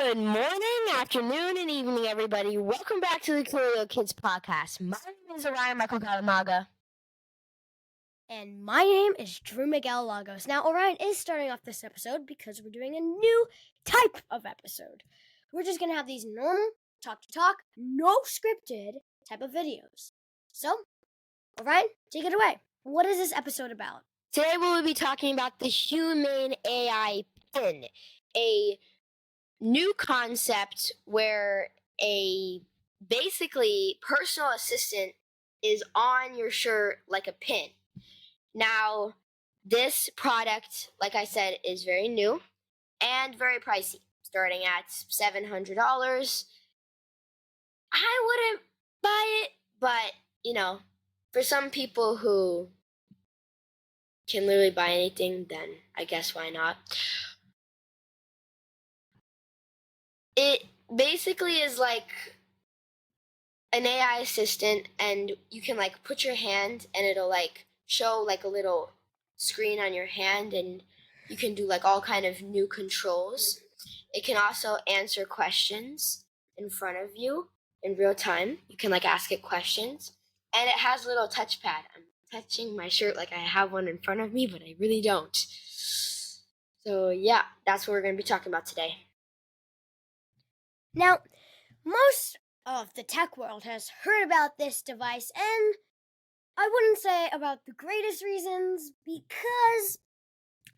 Good morning, afternoon, and evening, everybody. Welcome back to the Coolio Kids Podcast. My name is Orion Michael Galamaga. And my name is Drew Miguel Lagos. Now, Orion is starting off this episode because we're doing a new type of episode. We're just going to have these normal, talk-to-talk, no scripted type of videos. So, Orion, take it away. What is this episode about? Today we will be talking about the Humane AI Pin, a new concept where a basically personal assistant is on your shirt like a pin. Now, this product, like I said, is very new and very pricey, starting at $700. I wouldn't buy it, but, for some people who can literally buy anything, then I guess why not? It basically is like an AI assistant, and you can put your hand and it'll show a little screen on your hand, and you can do all kind of new controls. It can also answer questions in front of you in real time. You can ask it questions, and it has a little touchpad. I'm touching my shirt like I have one in front of me, but I really don't. So yeah, that's what we're going to be talking about today. Now, most of the tech world has heard about this device, and I wouldn't say about the greatest reasons, because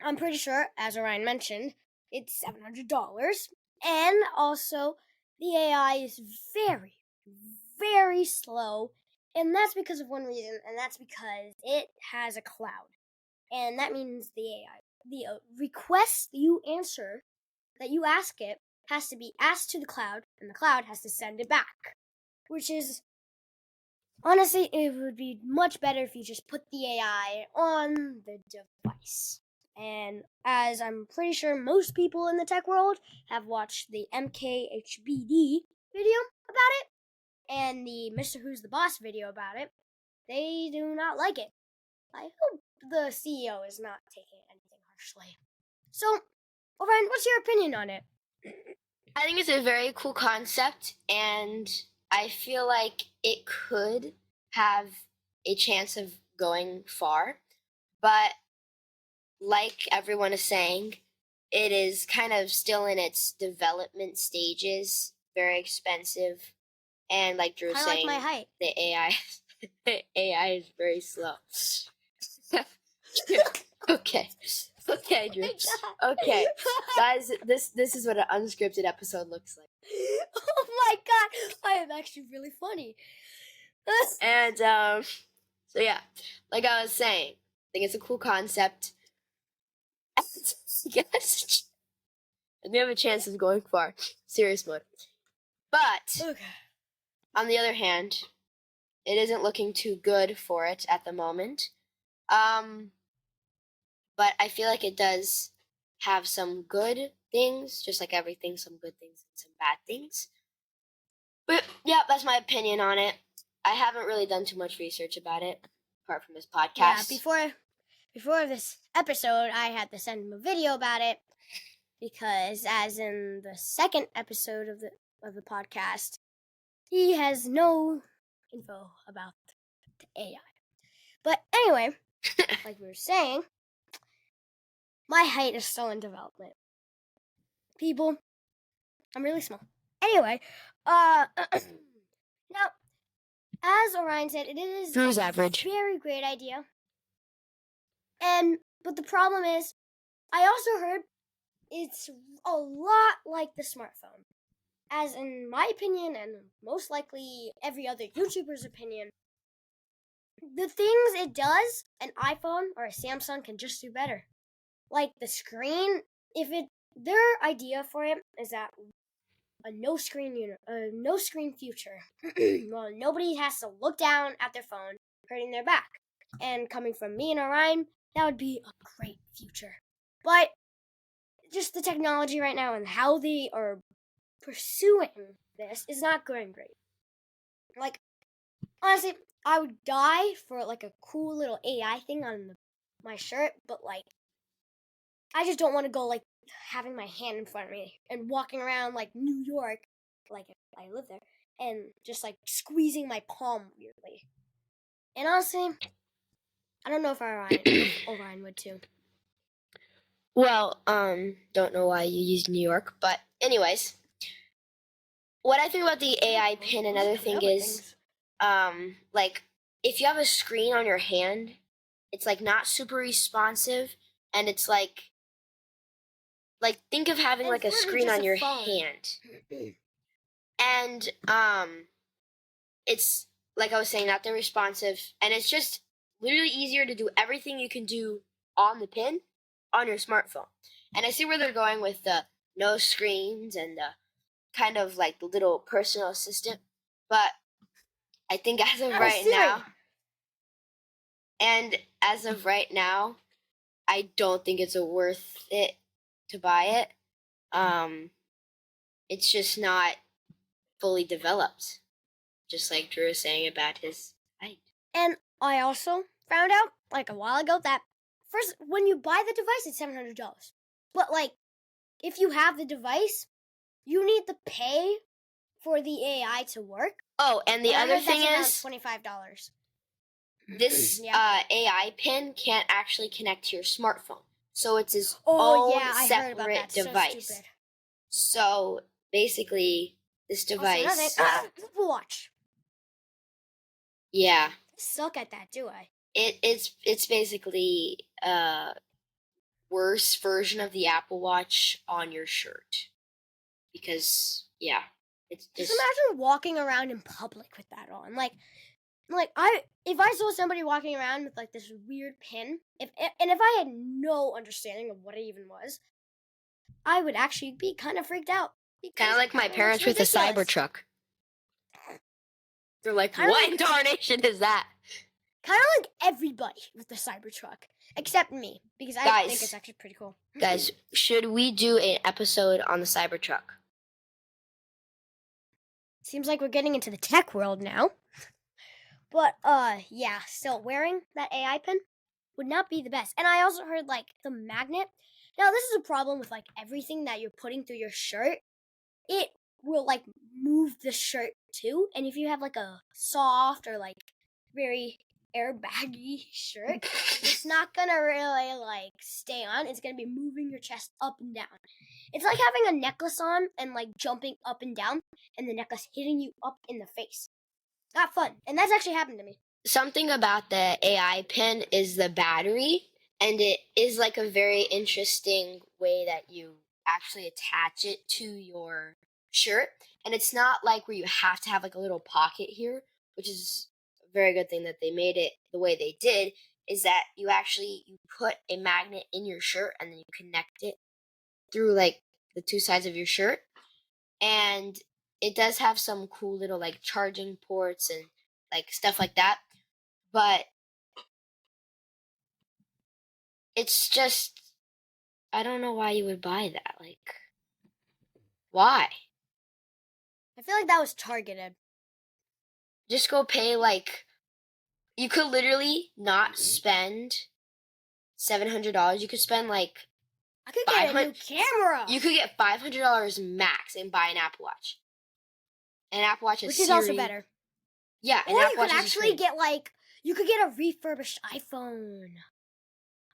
I'm pretty sure, as Orion mentioned, it's $700, and also the AI is very, very slow, and that's because of one reason, and that's because it has a cloud, and that means the AI, the request that you answer, that you ask it, has to be asked to the cloud, and the cloud has to send it back, which is, honestly, it would be much better if you just put the AI on the device. And as I'm pretty sure most people in the tech world have watched the MKHBD video about it, and the Mr. Who's the Boss video about it, they do not like it. I hope the CEO is not taking anything harshly. So, Orion, what's your opinion on it? I think it's a very cool concept, and I feel like it could have a chance of going far, but like everyone is saying, it is kind of still in its development stages, very expensive, and like Drew was saying, like my height. the AI is very slow. Okay, Drew. Okay, guys, this is what an unscripted episode looks like. Oh my god, I am actually really funny. And so yeah, like I was saying, I think it's a cool concept. Yes, and they have a chance of going far. Serious mode. But Okay. on the other hand, it isn't looking too good for it at the moment. But I feel like it does have some good things, just like everything, some good things and some bad things. But yeah, that's my opinion on it. I haven't really done too much research about it, apart from this podcast. Yeah, before this episode, I had to send him a video about it, because as in the second episode of the podcast, he has no info about the AI. But anyway, like we were saying, my height is still in development. People, I'm really small. Anyway, now, as Orion said, it is Drew's average. a very great idea. But the problem is, I also heard it's a lot like the smartphone. As in my opinion, and most likely every other YouTuber's opinion, the things it does, an iPhone or a Samsung can just do better. Like the screen, their idea for it is that a no screen future. Well, nobody has to look down at their phone, hurting their back. And coming from me and Orion, that would be a great future. But just the technology right now and how they are pursuing this is not going great. Honestly, I would die for a cool little AI thing on my shirt, but I just don't want to go having my hand in front of me and walking around like New York, like if I live there, and just like squeezing my palm weirdly. And honestly, I don't know if Orion would too. Well, don't know why you use New York, but anyways, what I think about the AI pin, another thing is, like, if you have a screen on your hand, it's like not super responsive, and it's like think of having And like a it's literally screen just on a your phone. hand, and it's like I was saying, not that responsive, and it's just literally easier to do everything you can do on the pin on your smartphone. And I see where they're going with the no screens and the kind of like the little personal assistant, but I think as of right now, I don't think it's worth it to buy it. It's just not fully developed, just like Drew was saying about his height. And I also found out like a while ago that first, when you buy the device, it's $700. But like, if you have the device, you need to pay for the AI to work. Oh, and the other thing is $25. This Yeah. AI pin can't actually connect to your smartphone, so it's its Oh own yeah, I heard about separate that. So device. stupid. So basically, this Also, device, Apple Watch. yeah, I suck at that, do I? it's basically a worse version of the Apple Watch on your shirt, because yeah, it's Just just imagine walking around in public with that on. Like if I saw somebody walking around with like this weird pin, if I had no understanding of what it even was, I would actually be kind of freaked out. kind of like my parents with a Cybertruck. They're like, Kinda what like- incarnation is that? Kind of like everybody with the Cybertruck, except me, because I think it's actually pretty cool. Guys, should we do an episode on the Cybertruck? Seems like we're getting into the tech world now. But yeah, still wearing that AI pin would not be the best. And I also heard like the magnet. Now this is a problem with like everything that you're putting through your shirt. It will like move the shirt too. And if you have like a soft or like very airbaggy shirt, it's not gonna really like stay on. It's gonna be moving your chest up and down. It's like having a necklace on and like jumping up and down, and the necklace hitting you up in the face. Not fun. And that's actually happened to me. Something about the AI pin is the battery, and it is like a very interesting way that you actually attach it to your shirt. And it's not like where you have to have like a little pocket here, which is a very good thing that they made it the way they did, is that you put a magnet in your shirt and then you connect it through like the two sides of your shirt. And it does have some cool little like charging ports and like stuff like that. But it's just, I don't know why you would buy that. Like, why? I feel like that was targeted. Just go pay like, you could literally not spend $700. You could spend like, I could get a new camera. you could get $500 max and buy an Apple Watch. An Apple Watch which is also better. Yeah, or you could actually get like, you could get a refurbished iPhone.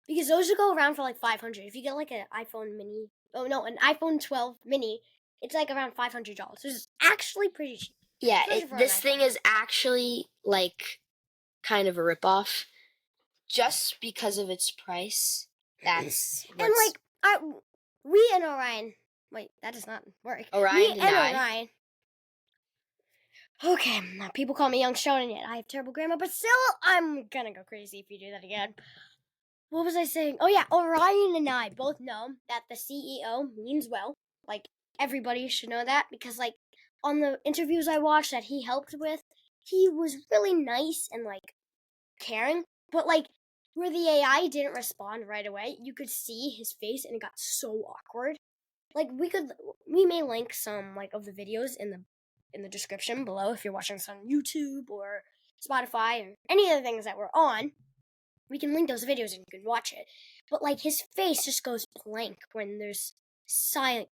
Because those would go around for like $500. If you get like an iPhone mini, an iPhone 12 mini, it's like around $500. So it's actually pretty cheap. Yeah, this thing is actually like kind of a ripoff, just because of its price. That's and like we and Orion. Wait, that does not work. Orion and Orion. Okay, now people call me young Sheldon yet. I have terrible grammar, but still, I'm gonna go crazy if you do that again. What was I saying? Oh yeah, Orion and I both know that the CEO means well. Like, everybody should know that, because like on the interviews I watched that he helped with, he was really nice and like caring. But like where the AI didn't respond right away, you could see his face and it got so awkward. Like we may link some like of the videos in the description below if you're watching this on YouTube or Spotify or any of the things that we're on. We can link those videos and you can watch it. But like his face just goes blank when there's silence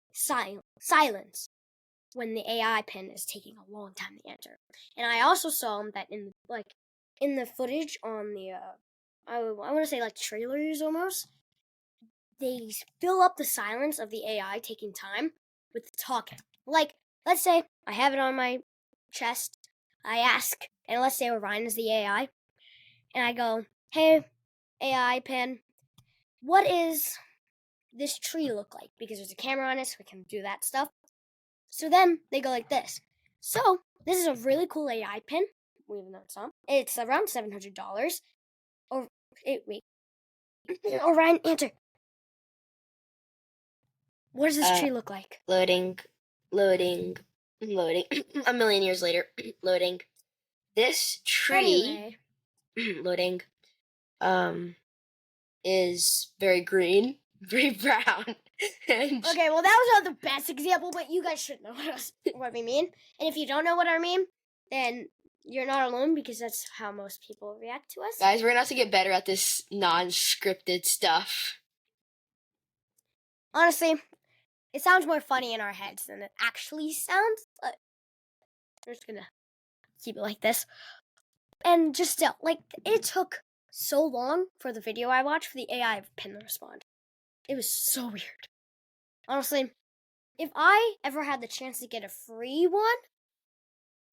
when the AI pin is taking a long time to enter. And I also saw that in the footage on the I want to say like trailers almost, they fill up the silence of the AI taking time with talking. Like, let's say I have it on my chest, I ask, and let's say Orion is the AI, and I go, "Hey, AI pin, what is this tree look like?" Because there's a camera on it, so we can do that stuff. So then they go like this. So this is a really cool AI pin. Even though it's not, it's around $700. Or wait, Orion, answer. What does this tree look like? Loading. A million years later, loading. This tree, loading, is very green, very brown. Okay, well, that was not the best example, but you guys should know what we mean. And if you don't know what I mean, then you're not alone, because that's how most people react to us. Guys, we're going to have to get better at this non-scripted stuff. Honestly, it sounds more funny in our heads than it actually sounds, but we're just going to keep it like this. And just still, like, it took so long for the video I watched for the AI pin to respond. It was so weird. Honestly, if I ever had the chance to get a free one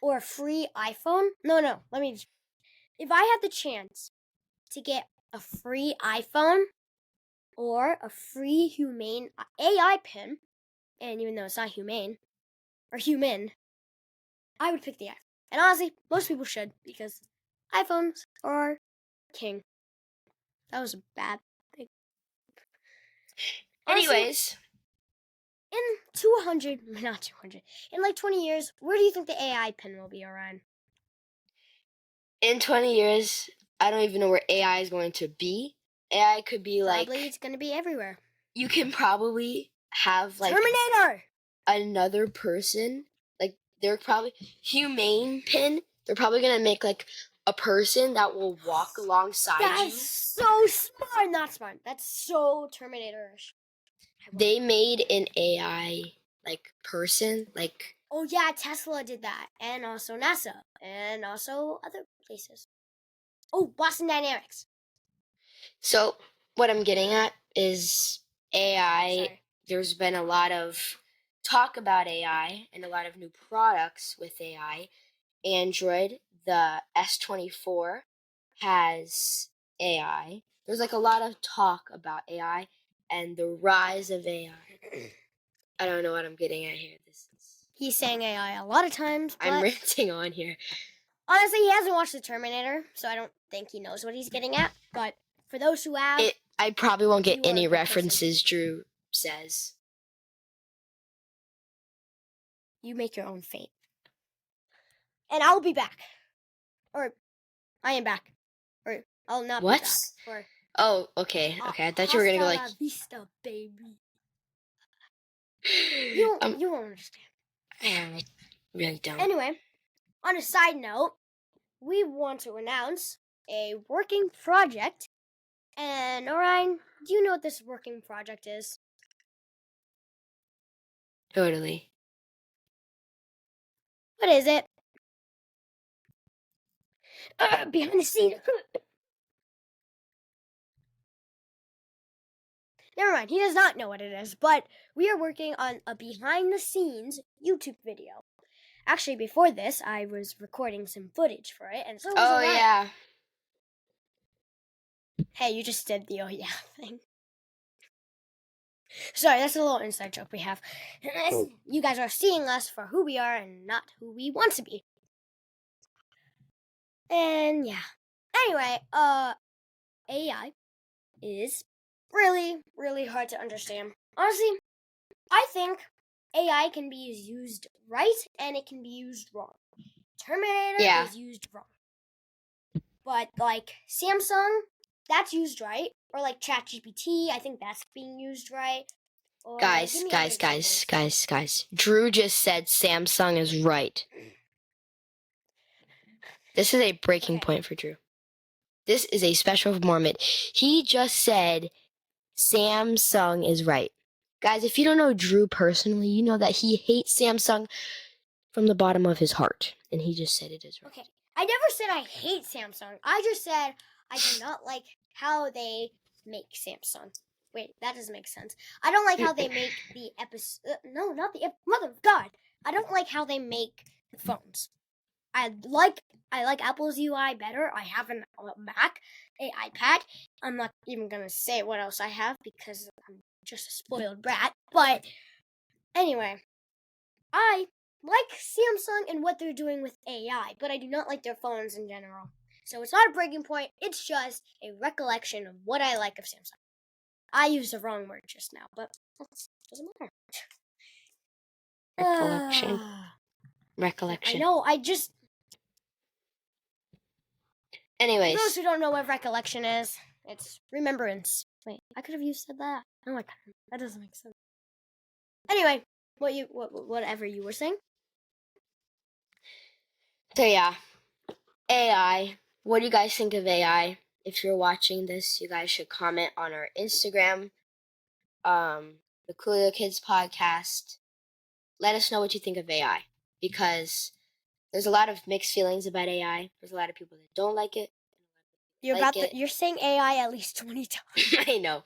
or a free iPhone, if I had the chance to get a free iPhone or a free Humane AI pin, and even though it's not humane or human, I would pick the iPhone. And honestly, most people should, because iPhones are king. That was a bad thing. Anyways, honestly, in like 20 years, where do you think the AI pin will be, Orion? In 20 years, I don't even know where AI is going to be. AI could be Probably it's going to be everywhere. You can probably have like Terminator! Another person. Like, they're probably Humane Pin. They're probably going to make like a person that will walk alongside you. That's so smart. Not smart. That's so Terminator-ish. They made an AI like person, like. Oh yeah, Tesla did that, and also NASA, and also other places. Oh, Boston Dynamics. So what I'm getting at is AI. Sorry. There's been a lot of talk about AI and a lot of new products with AI. Android, the S24 has AI. There's like a lot of talk about AI and the rise of AI. I don't know what I'm getting at here. He's saying AI a lot of times. But I'm ranting on here. Honestly, he hasn't watched The Terminator, so I don't think he knows what he's getting at. But for those who have, I probably won't get any references Drew says. You make your own fate. And I'll be back. Or, I am back. Or, I'll not be back. Or, oh, okay. Okay, I thought you were going to go like... Hasta la vista, baby. You won't understand. I really don't. Anyway, on a side note, we want to announce a working project. And, Orion, do you know what this working project is? Totally. What is it? Behind the scene. Never mind, he does not know what it is, but we are working on a behind-the-scenes YouTube video. Actually, before this, I was recording some footage for it, and so was Orion. Yeah. Hey, you just did the oh yeah thing. Sorry, that's a little inside joke we have. You guys are seeing us for who we are and not who we want to be. And yeah. Anyway, AI is really, really hard to understand. Honestly, I think AI can be used right and it can be used wrong. Terminator is used wrong. But like Samsung, that's used right. Or like ChatGPT, I think that's being used right. Or guys. Drew just said Samsung is right. This is a breaking point for Drew. This is a special moment. He just said Samsung is right. Guys, if you don't know Drew personally, you know that he hates Samsung from the bottom of his heart. And he just said it is right. Okay. I never said I hate Samsung. I just said I do not like how they make Samsung. Wait, that doesn't make sense. I don't like how they make the no, not the mother of God. I don't like how they make the phones. I like Apple's UI better. I have a Mac, an iPad. I'm not even gonna say what else I have because I'm just a spoiled brat. But anyway, I like Samsung and what they're doing with AI, but I do not like their phones in general. So it's not a breaking point. It's just a recollection of what I like of Samsung. I used the wrong word just now, but that doesn't matter. Recollection. I know. I just. Anyways. For those who don't know what recollection is, it's remembrance. Wait, I could have said that. No, I couldn't. That doesn't make sense. Anyway, whatever you were saying. So yeah, AI. What do you guys think of AI? If you're watching this, you guys should comment on our Instagram, the Coolio Kids Podcast. Let us know what you think of AI, because there's a lot of mixed feelings about AI. There's a lot of people that don't like it. You're saying AI at least 20 times. I know.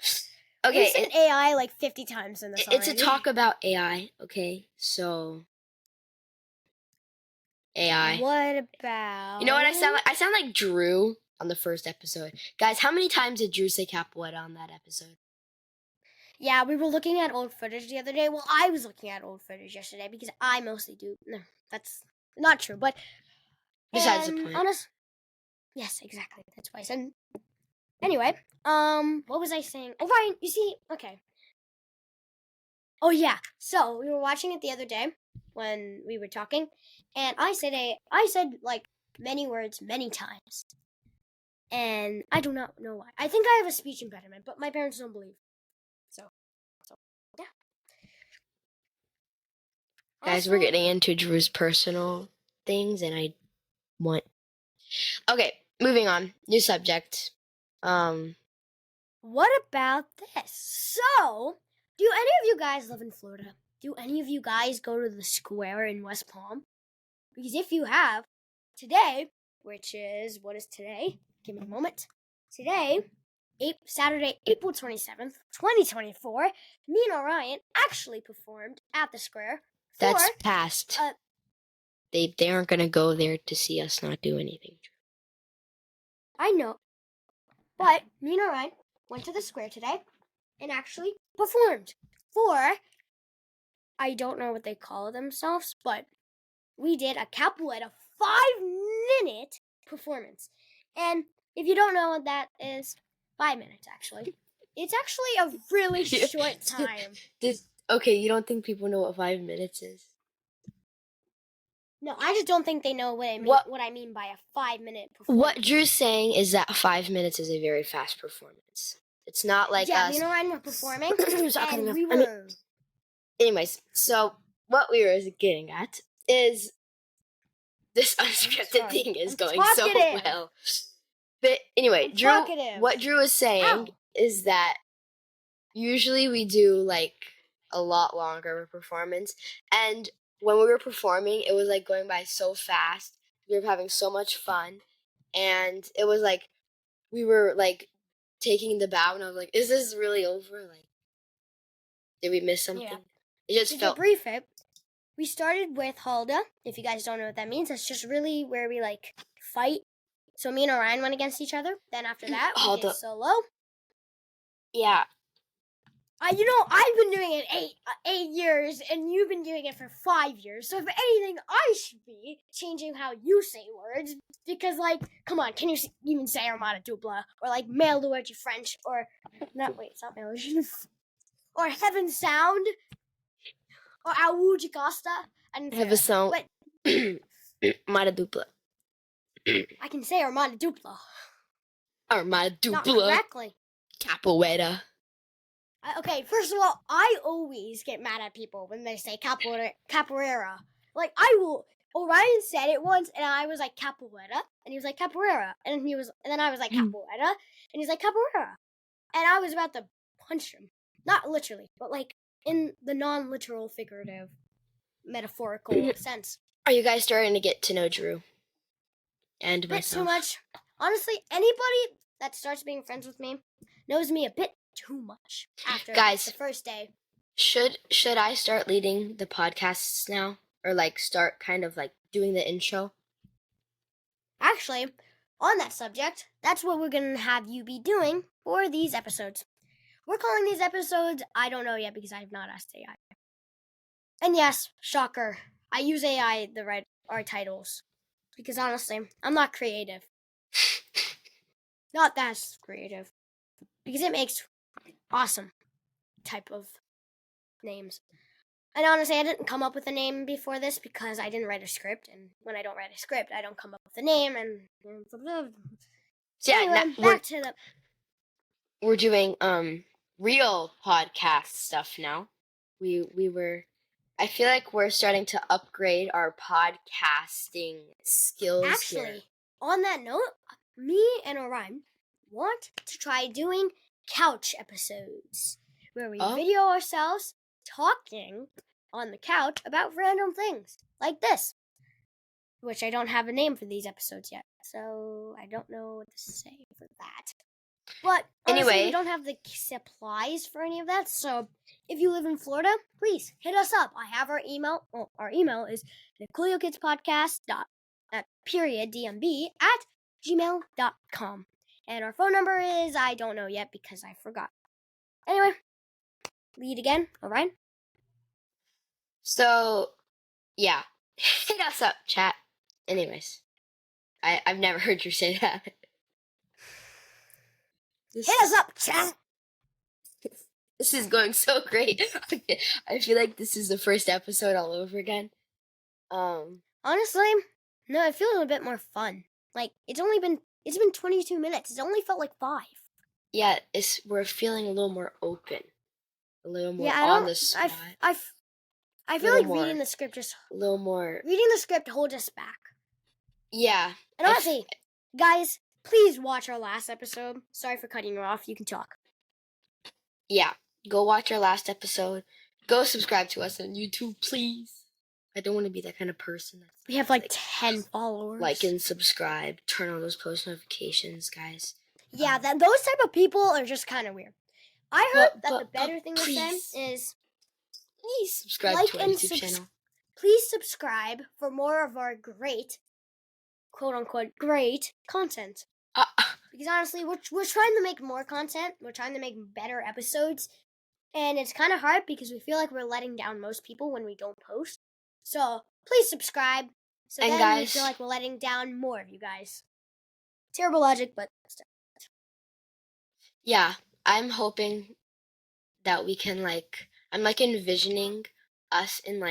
Okay, you said AI like 50 times in this It's already. a talk about AI, okay? So AI. What about... You know what I sound like? I sound like Drew on the first episode. Guys, how many times did Drew say capoeira on that episode? Yeah, we were looking at old footage the other day. Well, I was looking at old footage yesterday because I mostly do. No, that's not true, but... Besides the point. Yes, exactly. That's why I said... Anyway, what was I saying? Oh, Ryan, you see... Okay. Oh, yeah. So, we were watching it the other day when we were talking, and I said, like, many words many times. And I do not know why. I think I have a speech impediment, but my parents don't believe. So yeah. Guys, we're getting into Drew's personal things, and I want... Okay, moving on. New subject. What about this? So, do any of you guys live in Florida? Do any of you guys go to the square in West Palm? Because if you have, today, which is, what is today? Give me a moment. Today, Saturday, April 27th, 2024, me and Orion actually performed at the square. That's past. They aren't going to go there to see us not do anything. I know. But me and Orion went to the square today and actually performed for, I don't know what they call themselves, but we did a capoeira 5-minute performance. And if you don't know what that is, 5 minutes actually. It's actually a really short time. Okay, you don't think people know what 5 minutes is? No, I just don't think they know what I mean by a 5-minute performance. What Drew's saying is that 5 minutes is a very fast performance. It's not like us. Me and Ryan were performing, and we were... anyways, so what we were getting at is this unscripted thing is going so well. But anyway, what Drew is saying is that usually we do like a lot longer of a performance, and when we were performing, it was like going by so fast. We were having so much fun, and it was like we were like taking the bow, and I was like, "Is this really over? Like, did we miss something?" Yeah. It just felt. To brief it, we started with Halda. If you guys don't know what that means, that's just really where we like fight. So me and Orion went against each other. Then after that, we did solo. Yeah. I've been doing it 8 years, and you've been doing it for 5 years. So if anything, I should be changing how you say words. Because, like, come on, can you even say Armada Dupla? Or, like, Male Luigi French? Or, it's not Male Luigi. Or Heaven Sound? Or Awuji Costa? Heaven Sound. Armada Dupla. I can say Armada Dupla. Armada Dupla. Not correctly. Capoeira. Okay, first of all, I always get mad at people when they say capoeira. Like, Orion said it once, and I was like, capoeira, and he was like, capoeira, and then I was like, capoeira, and he's like, capoeira, and I was about to punch him. Not literally, but like, in the non-literal, figurative, metaphorical sense. Are you guys starting to get to know Drew and A bit myself? too much. Honestly, anybody that starts being friends with me knows me a bit too much after Guys, the first day. Should I start leading the podcasts now, or like start kind of like doing the intro? Actually, on that subject, that's what we're going to have you be doing for these episodes. We're calling these episodes I Don't Know Yet because I have not asked AI. And yes, shocker, I use AI to write our titles. Because honestly, I'm not creative. Not that creative. Because it makes awesome type of names. And honestly, I didn't come up with a name before this because I didn't write a script. And when I don't write a script, I don't come up with a name. And So yeah, anyway, back to the... We're doing real podcast stuff now. We were... I feel like we're starting to upgrade our podcasting skills. Actually, on that note, me and Orion want to try doing couch episodes where we video ourselves talking on the couch about random things like this, which I don't have a name for these episodes yet, so I don't know what to say for that. But honestly, anyway, we don't have the supplies for any of that, so if you live in Florida, please hit us up. I have our email. Well, our email is the Coolio Kids Podcast @gmail.com. And our phone number is I don't know yet because I forgot. Anyway, lead again, Orion. So, yeah, hit us up, chat. Anyways, I've never heard you say that. Hit us up, chat. This is going so great. I feel like this is the first episode all over again. Honestly, no, it feels a bit more fun. Like it's been 22 minutes. It's only felt like 5. Yeah, we're feeling a little more open, a little more on the spot. I feel like reading the script just a little more. Reading the script holds us back. Yeah. And honestly, guys, please watch our last episode. Sorry for cutting you off. You can talk. Yeah, go watch our last episode. Go subscribe to us on YouTube, please. I don't want to be that kind of person. We have like 10 followers. Like and subscribe. Turn on those post notifications, guys. Yeah, those type of people are just kind of weird. I heard that the better thing to say is... Please subscribe to our YouTube channel. Please subscribe for more of our great, quote-unquote, great content. Because honestly, we're trying to make more content. We're trying to make better episodes. And it's kind of hard because we feel like we're letting down most people when we don't post. So please subscribe. So and then guys, we feel like we're letting down more of you guys. Terrible logic, but still. Yeah, I'm hoping that we can I'm envisioning us in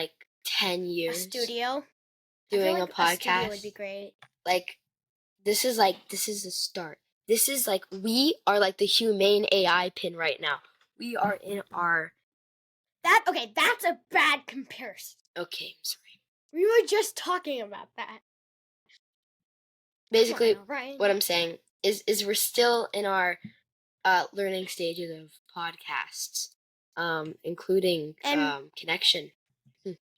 10 years. A studio. Doing a podcast. A studio would be great. This is a start. This is we are the Humane AI Pin right now. We are in our... That's a bad comparison. Okay, I'm sorry. We were just talking about that. Basically, what I'm saying is we're still in our learning stages of podcasts, including connection.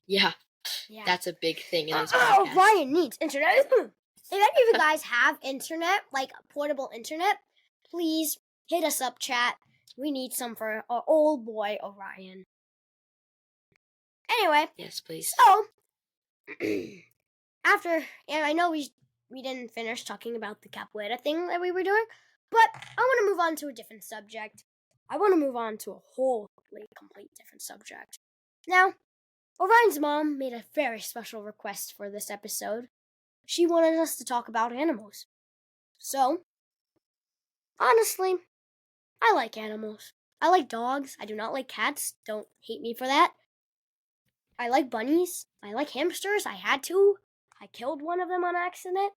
Yeah, that's a big thing in this podcast. Ryan needs internet. If any of you guys have internet, portable internet, please hit us up, chat. We need some for our old boy, Orion. Anyway. Yes, please. So, and I know we didn't finish talking about the capoeira thing that we were doing, but I want to move on to a different subject. I want to move on to a whole complete different subject. Now, Orion's mom made a very special request for this episode. She wanted us to talk about animals. So, honestly, I like animals. I like dogs. I do not like cats. Don't hate me for that. I like bunnies. I like hamsters. I had to. I killed one of them on accident.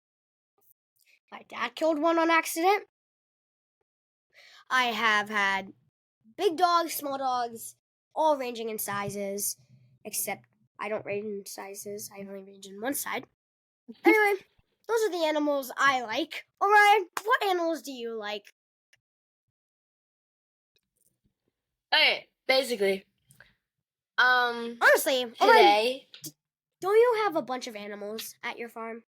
My dad killed one on accident. I have had big dogs, small dogs, all ranging in sizes, except I don't range in sizes. I only range in one side. Anyway, those are the animals I like. Orion, what animals do you like? Okay, basically, Honestly, today. don't you have a bunch of animals at your farm?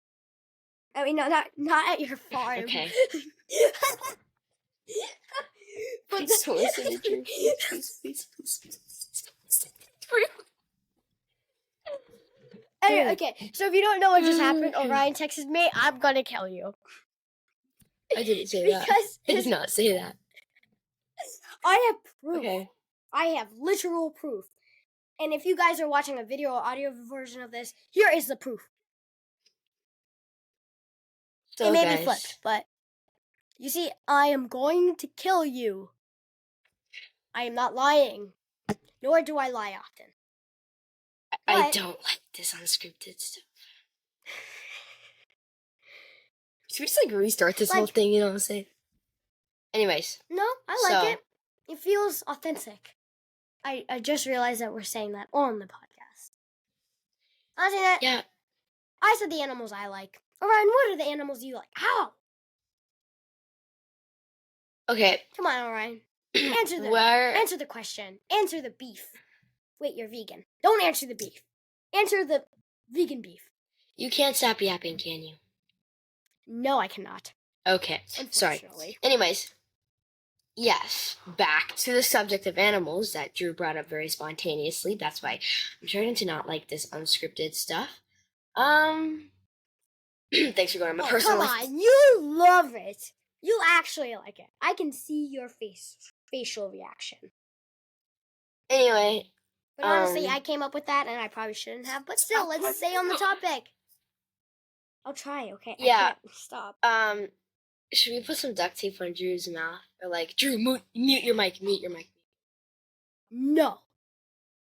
I mean, not at your farm. Okay. But Please don't listen to Drew. Please. Anyway, okay, so if you don't know what just happened, Orion texted me, I'm gonna kill you. I didn't say that. I did not say that. I have proof. Okay. I have literal proof. And if you guys are watching a video or audio version of this, here is the proof. So, it may guys, be flipped, but you see, I am going to kill you. I am not lying, nor do I lie often. I don't like this unscripted stuff. Should we just restart this whole thing? You know what I'm saying? Anyways. No, I like it. It feels authentic. I just realized that we're saying that on the podcast. I say that. Yeah. I said the animals I like. Orion, what are the animals you like? How? Okay. Come on, Orion. Answer the question. Answer the beef. Wait, you're vegan. Don't answer the beef. Answer the vegan beef. You can't stop yapping, can you? No, I cannot. Okay. Sorry. Anyways. Yes, back to the subject of animals that Drew brought up very spontaneously. That's why I'm trying to not like this unscripted stuff. Thanks for going on my personal life. Come on, you love it. You actually like it. I can see your facial reaction. Anyway. But honestly, I came up with that and I probably shouldn't have. But still, let's stay on the topic. I'll try, okay? Yeah. Stop. Should we put some duct tape on Drew's mouth? Or Drew, mute your mic, No.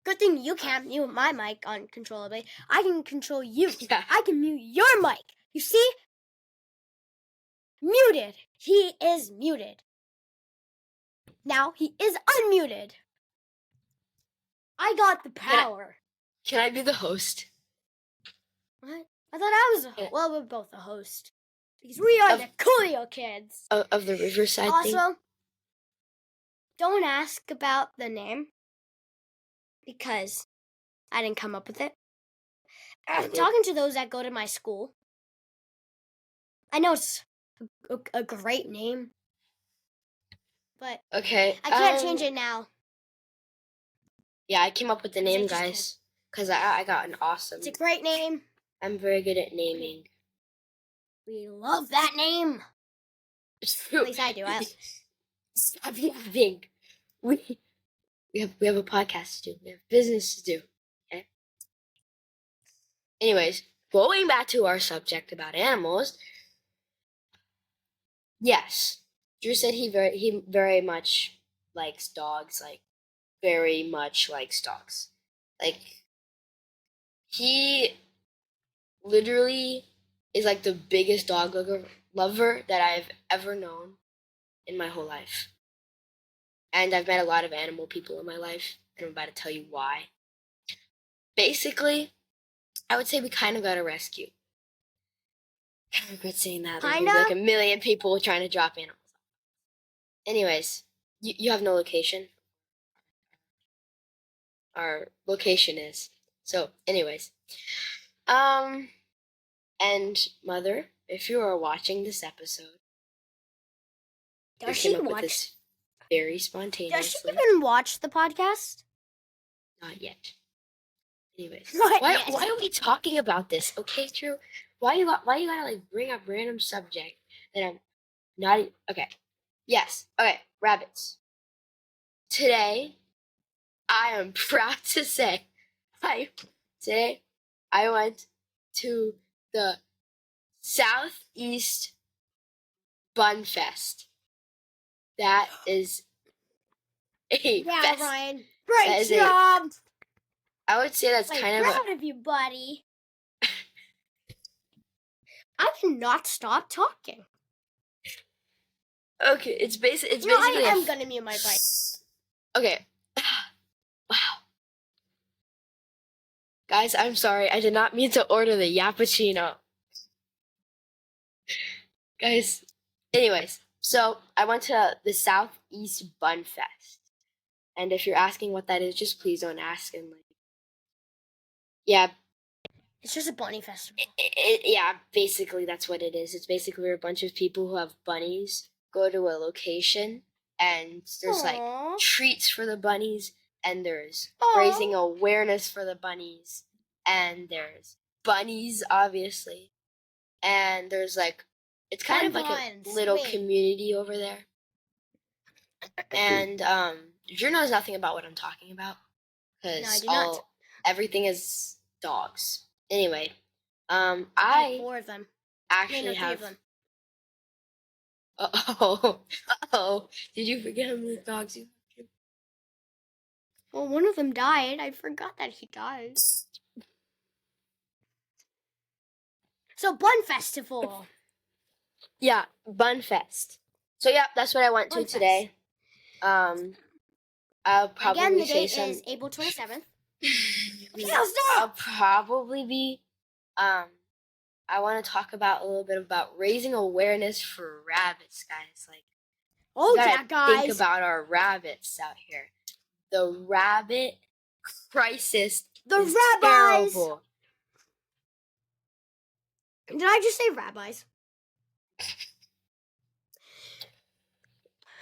Good thing you can't mute my mic uncontrollably. I can control you. Yeah. I can mute your mic. You see? Muted. He is muted. Now he is unmuted. I got the power. Can I be the host? What? I thought I was we're both the host. Because we are the Coolio Kids. Of the Riverside thing? Also, don't ask about the name. Because I didn't come up with it. Talking to those that go to my school. I know it's a great name. But okay, I can't change it now. Yeah, I came up with the name, guys. Because I got an awesome... It's a great name. I'm very good at naming. We love that name. It's true. At least I do. Stop yapping. We have a podcast to do. We have business to do. Okay? Anyways, going back to our subject about animals. Yes. Drew said he very much likes dogs. Very much likes dogs. He literally is the biggest dog lover that I've ever known in my whole life. And I've met a lot of animal people in my life, and I'm about to tell you why. Basically, I would say we kind of got a rescue. I regret saying that. There's gonna be a million people trying to drop animals. Anyways, you have no location. Our location is. So, anyways. And Mother, if you are watching this episode, does she watch? Very spontaneously. Does she even watch the podcast? Not yet. Anyways, why are we talking about this? Okay, Drew. Why you gotta bring up random subject that I'm not even... Okay. Yes. Okay. Rabbits. Today, I am proud to say, today I went to the Southeast Bun Fest. That is a fest. Ryan. Great job. I would say that's kind of proud of you, buddy. I cannot stop talking. Okay, it's basically. I am gonna mute my mic. Okay. Wow. Guys, I'm sorry. I did not mean to order the Yappuccino. Guys, anyways, so I went to the Southeast Bun Fest. And if you're asking what that is, just please don't ask in Yeah. It's just a bunny festival. Yeah, basically that's what it is. It's basically where a bunch of people who have bunnies go to a location, and there's like Aww. treats for the bunnies, and there's Aw. raising awareness for the bunnies, and there's bunnies, obviously, and there's like, it's kind of like a little community over there. And Drew knows nothing about what I'm talking about, No, I because do not. everything is dogs. Anyway, I I have 4 of them. actually No, 3 have. of them. Oh, did you forget how many dogs you have? Well, one of them died. I forgot that he died. So, Bun Festival. Yeah, Bun Fest. So yeah, that's what I went to today. I'll probably Again, the say date is April 27th. I'll probably be I want to talk about a little bit about raising awareness for rabbits, guys. Like, oh yeah, guys. Think about our rabbits out here. The rabbit crisis. The is rabbis. Terrible. Did I just say rabbis?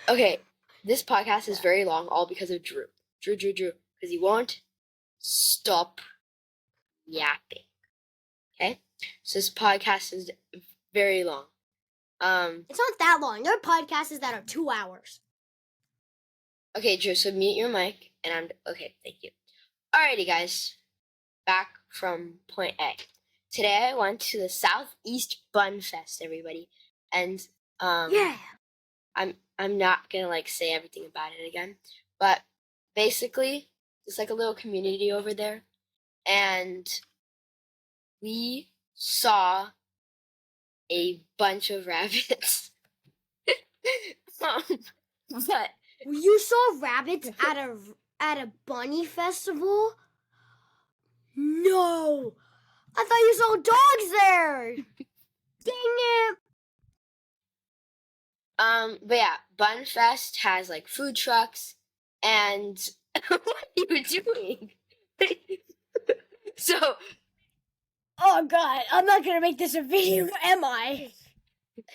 Okay, this podcast is very long, all because of Drew. Drew, because he won't stop yapping. Okay, so this podcast is very long. It's not that long. There are podcasts that are 2 hours. Okay, Drew, so mute your mic, and okay, thank you. Alrighty, guys, back from point A. Today I went to the Southeast Bun Fest, everybody, and yeah. I'm not gonna like say everything about it again, but basically it's like a little community over there, and we saw a bunch of rabbits. But you saw rabbits at a bunny festival? No, I thought you saw dogs there. Dang it. But yeah, Bun Fest has like food trucks, and what are you doing? So, oh God, I'm not gonna make this a video, am I?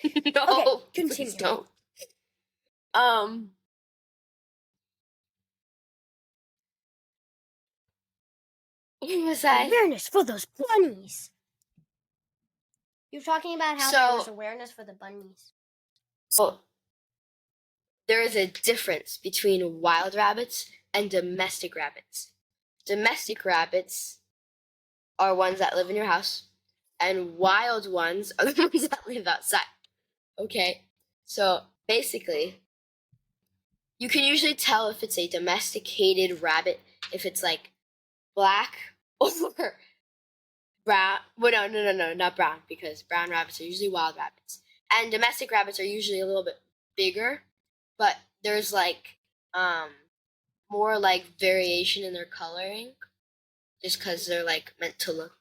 No, okay, continue. Please don't. What was that? Awareness for those bunnies. You're talking about how there was awareness for the bunnies. So, there is a difference between wild rabbits and domestic rabbits. Domestic rabbits are ones that live in your house, and wild ones are the ones that live outside. Okay, so basically, you can usually tell if it's a domesticated rabbit if it's like black or brown. Well, no, not brown, because brown rabbits are usually wild rabbits, and domestic rabbits are usually a little bit bigger, but there's like more like variation in their coloring, just because they're like meant to look,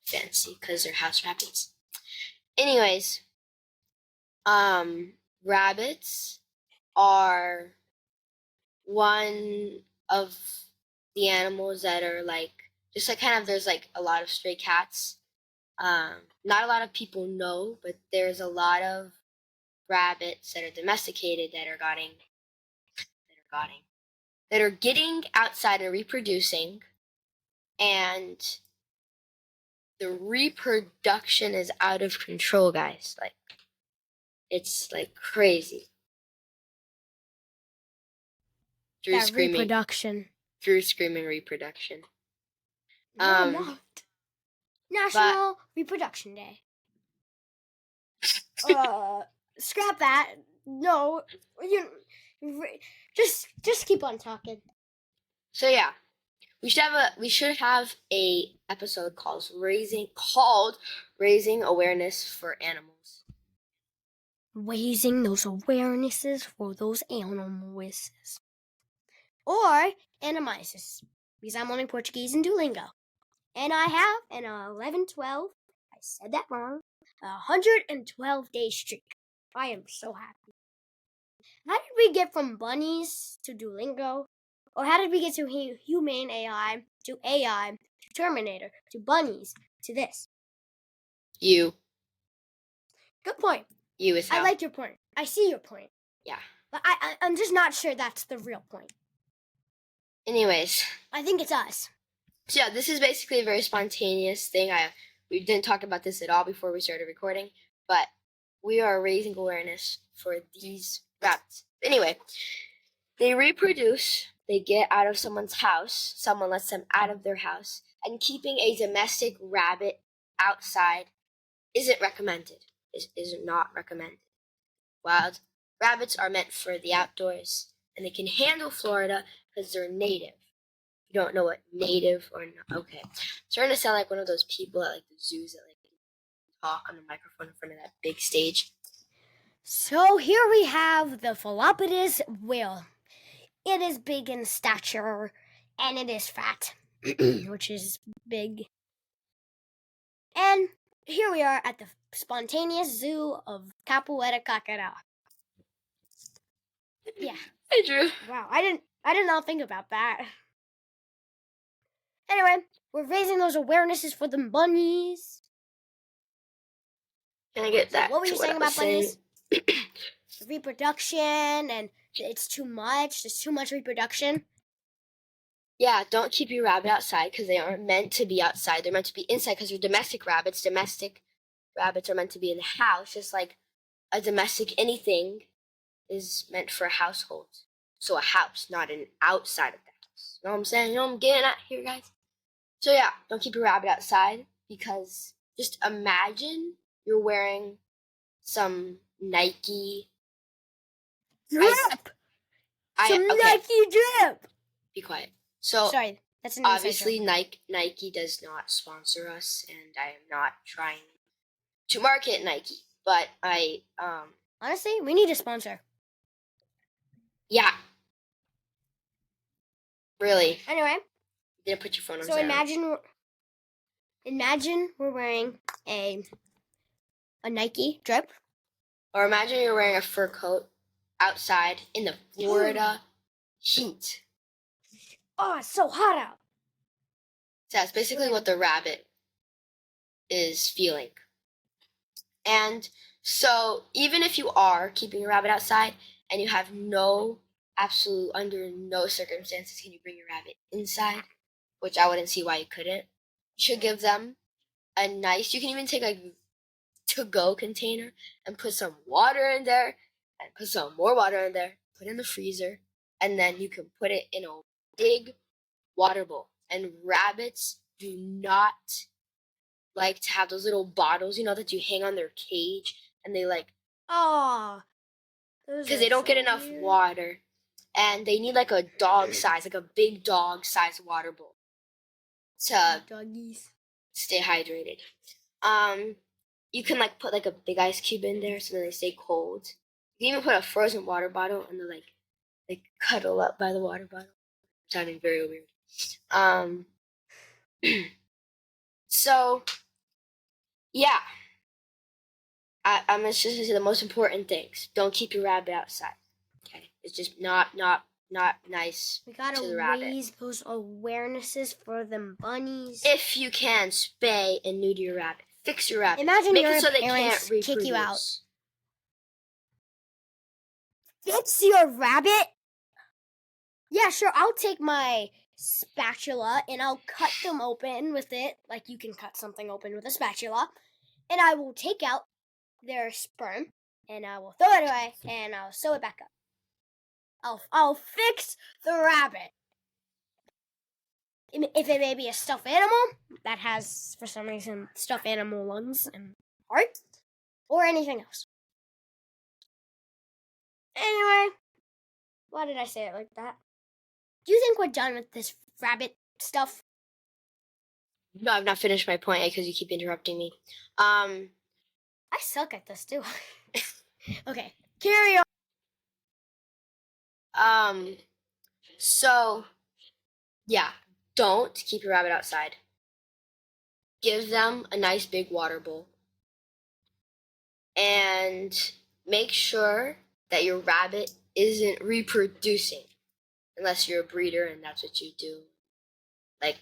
fancy, because they're house rabbits. Anyways, rabbits are one of the animals that are like, just like kind of, there's like a lot of stray cats. Not a lot of people know, but there's a lot of rabbits that are domesticated that are getting outside and reproducing, and the reproduction is out of control, guys. Like, it's like crazy. Drew screaming reproduction. Drew screaming reproduction. No, I'm not. National Reproduction Day. Scrap that. No, just keep on talking. So yeah, we should have a episode called Raising Awareness for Animals. Raising those awarenesses for those animals. Or animizes, because I'm learning Portuguese and Duolingo. And I have an 11-12, I said that wrong, 112-day streak. I am so happy. How did we get from bunnies to Duolingo? Or how did we get to Humane AI to Terminator, to bunnies, to this. You Good point. is how. I like your point. I see your point. Yeah. But I'm just not sure that's the real point. Anyways. I think it's us. So yeah, this is basically a very spontaneous thing. We didn't talk about this at all before we started recording, but we are raising awareness for these rabbits. Anyway, they reproduce, they get out of someone's house, someone lets them out of their house, and keeping a domestic rabbit outside isn't recommended. Is not recommended. Wild rabbits are meant for the outdoors, and they can handle Florida because they're native. You don't know what native or not. Okay. Starting to sound like one of those people at like the zoos that like talk on the microphone in front of that big stage. So here we have the Philopodus whale. It is big in stature and it is fat, which is big. And here we are at the spontaneous zoo of Capoeira Cacaraú. Yeah. Hey, Drew. Wow, I did not think about that. Anyway, we're raising those awarenesses for the bunnies. Can I get that? What were you saying about bunnies? bunnies? Reproduction, and it's too much. There's too much reproduction. Yeah, don't keep your rabbit outside because they aren't meant to be outside. They're meant to be inside because they're domestic rabbits. Domestic rabbits are meant to be in the house, just like a domestic anything is meant for a household. So a house, not an outside of the house. You know what I'm saying? You know what I'm getting at here, guys? So yeah, don't keep your rabbit outside because just imagine you're wearing some Nike Drip! Some Nike drip! Be quiet. So sorry, that's an obviously Nike does not sponsor us, and I am not trying to market Nike, but honestly, we need a sponsor. Yeah. Really. Anyway. You didn't put your phone on So silent. imagine we're wearing a Nike drip. Or imagine you're wearing a fur coat outside in the Florida heat. Oh, it's so hot out. So that's basically what the rabbit is feeling. And so even if you are keeping your rabbit outside and you have under no circumstances can you bring your rabbit inside, which I wouldn't see why you couldn't, you should give them you can even take a to-go container and put some water in there and put some more water in there, put it in the freezer, and then you can put it in a big water bowl. And rabbits do not like to have those little bottles, that you hang on their cage, and they like, because they don't get enough water, and they need like a dog size, like a big dog size water bowl to stay hydrated. You can like put like a big ice cube in there so that they stay cold. You can even put a frozen water bottle and they're like cuddle up by the water bottle. Sounding very weird. So yeah, I'm just going to say the most important things. Don't keep your rabbit outside. Okay, it's just not nice. We gotta to the rabbit. raise those awarenesses for them bunnies. If you can, spay and neuter your rabbit. Fix your rabbit. Imagine Make your it so they parents can't kick you out. reproduce. Fix your rabbit? Yeah, sure. I'll take my spatula and I'll cut them open with it, like you can cut something open with a spatula, and I will take out their sperm and I will throw it away and I'll sew it back up. I'll fix the rabbit. If it may be a stuffed animal that has, for some reason, stuffed animal lungs and heart, or anything else. Anyway, why did I say it like that? Do you think we're done with this rabbit stuff? No, I've not finished my point because you keep interrupting me. I suck at this too. Okay, carry on. So, yeah, don't keep your rabbit outside. Give them a nice big water bowl. And make sure that your rabbit isn't reproducing. Unless you're a breeder and that's what you do. Like,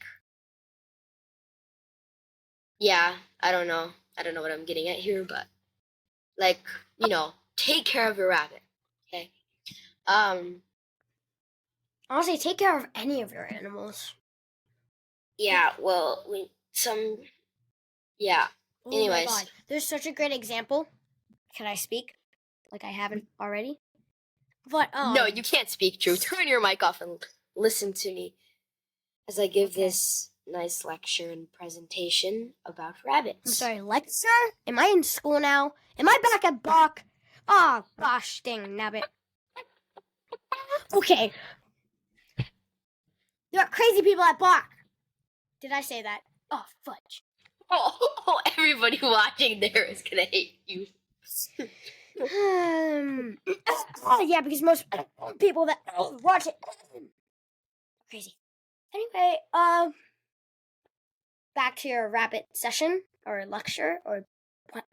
Yeah, I don't know what I'm getting at here, but like, take care of your rabbit. Okay. Honestly, take care of any of your animals. Yeah. Well, yeah. Oh Anyways. my god, there's such a great example. Can I speak? Like I haven't already? But No, you can't speak, Drew. Turn your mic off and listen to me as I give this nice lecture and presentation about rabbits. I'm sorry, lecture? Am I in school now? Am I back at Bach? Oh, gosh, dang nabbit. Okay. There are crazy people at Bach. Did I say that? Oh, fudge. Oh, everybody watching there is gonna hate you. Yeah, because most people that watch it crazy. Anyway, back to your rabbit session or lecture or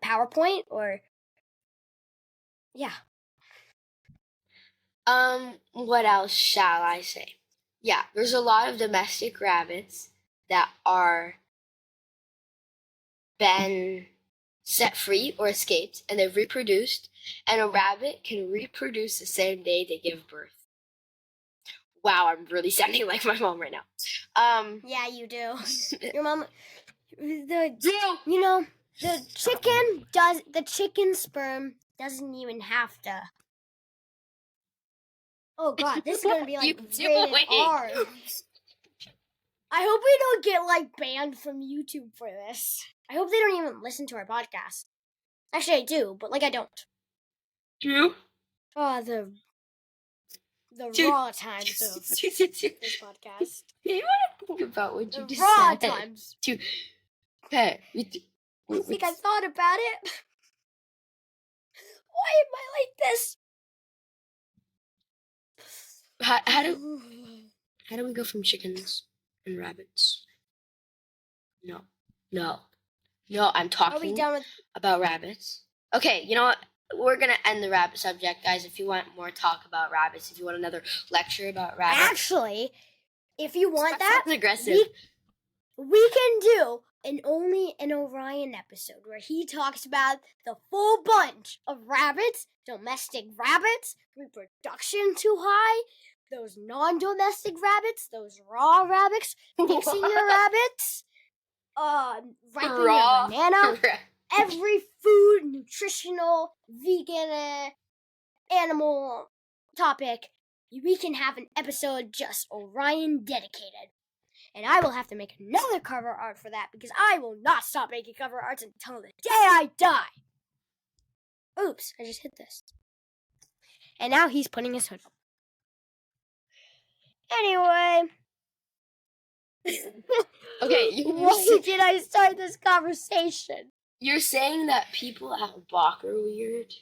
PowerPoint or yeah. What else shall I say? Yeah, there's a lot of domestic rabbits that are been set free or escaped, and they've reproduced, and a rabbit can reproduce the same day they give birth. Wow, I'm really sounding like my mom right now. Yeah, you do. Your mom, the chicken sperm doesn't even have to. Oh god, this is gonna be like rated R. I hope we don't get banned from YouTube for this. I hope they don't even listen to our podcast. Actually, I do, but I don't. Drew? Oh, the raw times of this podcast. You want to think about what you just raw said? Times. Okay. I think I thought about it. Why am I like this? How do we go from chickens and rabbits? No, I'm talking about rabbits. Okay, you know what? We're going to end the rabbit subject, guys. If you want more talk about rabbits, if you want another lecture about rabbits. Actually, if you want that, aggressive. We can do only an Orion episode where he talks about the full bunch of rabbits, domestic rabbits, reproduction too high, those non-domestic rabbits, those raw rabbits, fixing your rabbits, ripening your banana, every food, nutritional, vegan, animal topic. We can have an episode just Orion dedicated. And I will have to make another cover art for that because I will not stop making cover arts until the day I die. Oops, I just hit this. And now he's putting his hood up. Anyway. Okay. Why did I start this conversation? You're saying that people at Bach are weird?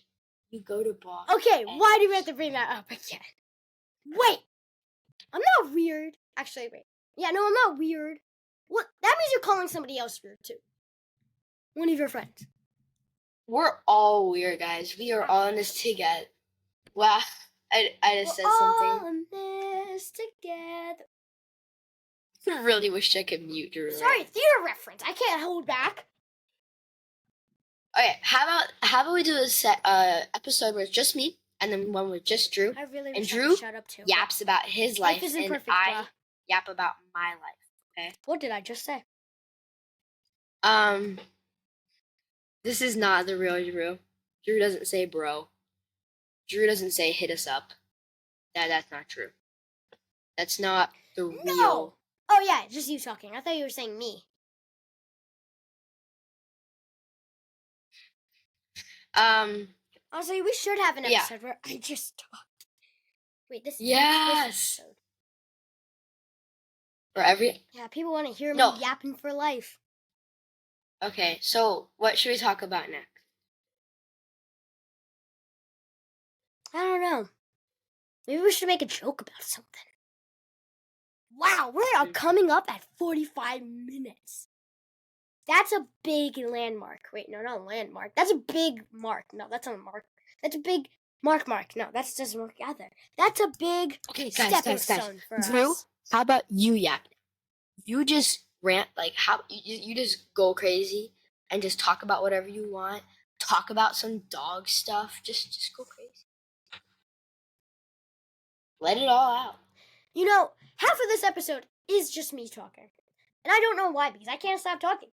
You go to Bach. Okay, why do we have to bring that up again? Wait. I'm not weird. Actually, wait. Yeah, no, I'm not weird. What? That means you're calling somebody else weird, too. One of your friends. We're all weird, guys. We are all in this together. Wow. I just said something. All in this together. I really wish I could mute Drew. Sorry, theater reference. I can't hold back. Okay, how about we do a episode where it's just me, and then one with just Drew. I really and wish Drew I could shut up too. yaps about his life, isn't and perfect, I yap about my life. Okay. What did I just say? This is not the real Drew. Drew doesn't say bro. Drew doesn't say hit us up. That's not true. That's not the real. No. Oh yeah, just you talking. I thought you were saying me. Honestly, we should have an episode where I just talked. Wait, this. Yes. This episode. For every. Yeah, people want to hear me yapping for life. Okay, so what should we talk about next? I don't know. Maybe we should make a joke about something. Wow, we're coming up at 45 minutes. That's a big landmark. Wait, no, not landmark. That's a big mark. No, that's not a mark. That's a big mark. No, that doesn't work either. That's a big stepping stone for Drew, us. how about you yap? You just rant, like how you just go crazy and just talk about whatever you want. Talk about some dog stuff. Just go crazy. Let it all out. You know, half of this episode is just me talking. And I don't know why, because I can't stop talking.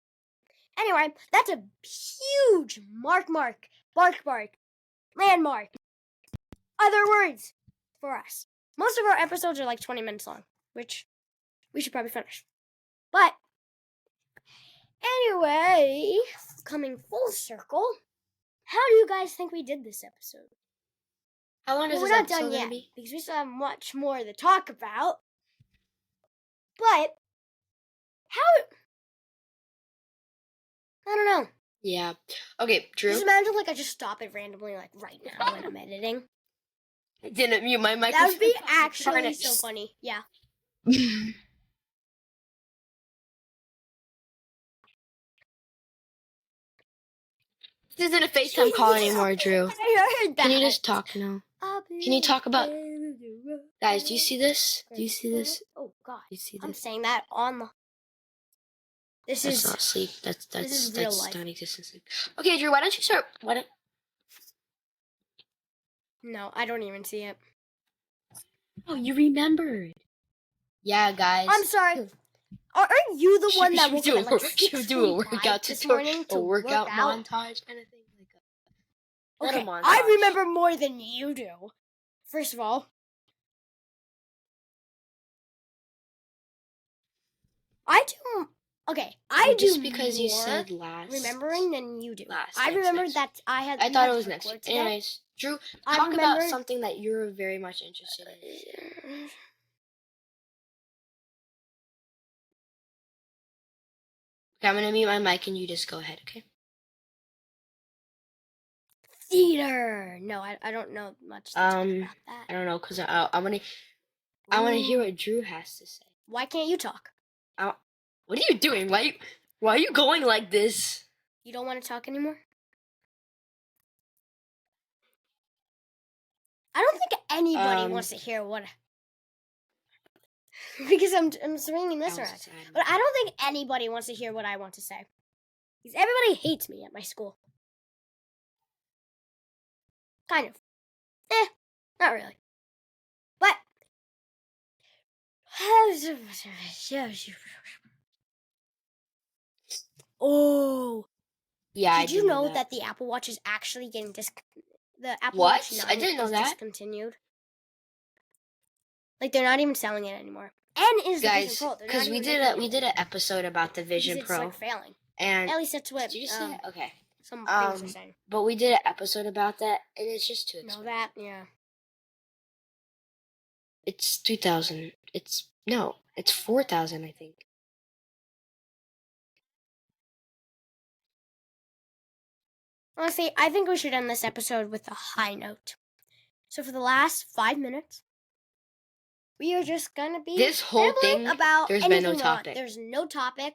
Anyway, that's a huge bark, landmark, other words for us. Most of our episodes are like 20 minutes long, which we should probably finish. But anyway, coming full circle, how do you guys think we did this episode? How long is Well, this we're not episode done gonna yet, be? because we still have much more to talk about. But how? I don't know. Yeah. Okay, Drew. Just imagine like I just stop it randomly, like right now when I'm editing. I didn't mute my mic. That would be actually so funny. Yeah. This isn't a FaceTime call anymore, Drew. I heard that. Can you just talk now? Can you talk about... Guys, do you see this? Do you see this? Oh God. Do you see this? I'm saying that on the... That's not sleep. That's real life. non-existent sleep. Okay, Drew, why don't you start... No, I don't even see it. Oh, you remembered. Yeah, guys. I'm sorry. Aren't you the one that woke up at like 6:45 do a workout this morning to workout work out? montage kind of thing? Okay, I remember more than you do. First of all, I do. Okay, I do just because more you said last. remembering than you do. Last. I remember that I had. I thought it was next. Anyways, Drew, talk about something that you're very much interested in. Okay, I'm gonna mute my mic and you just go ahead, okay? Theater. No, I don't know much about that. I don't know, cause I wanna hear what Drew has to say. Why can't you talk? What are you doing? Why are you going like this? You don't want to talk anymore? I don't think anybody wants to hear what. Because I'm swinging this around. But I don't think anybody wants to hear what I want to say. Because everybody hates me at my school. Kind of. Not really. But. Oh. Yeah, Did you know that the Apple Watch is actually getting the Apple Watch 9 I didn't know that. Discontinued? Like they're not even selling it anymore. And is guys, the Vision Pro? Because we did an episode about the Vision Pro. It's like failing. And at least that's what. Did you see it? Okay. Some things are saying. But we did an episode about that, and it's just too expensive. No, that yeah. It's 2,000. It's 4,000, I think. Honestly, I think we should end this episode with a high note. So for the last 5 minutes, we are just gonna be this whole thing about there's been no topic. There's no topic.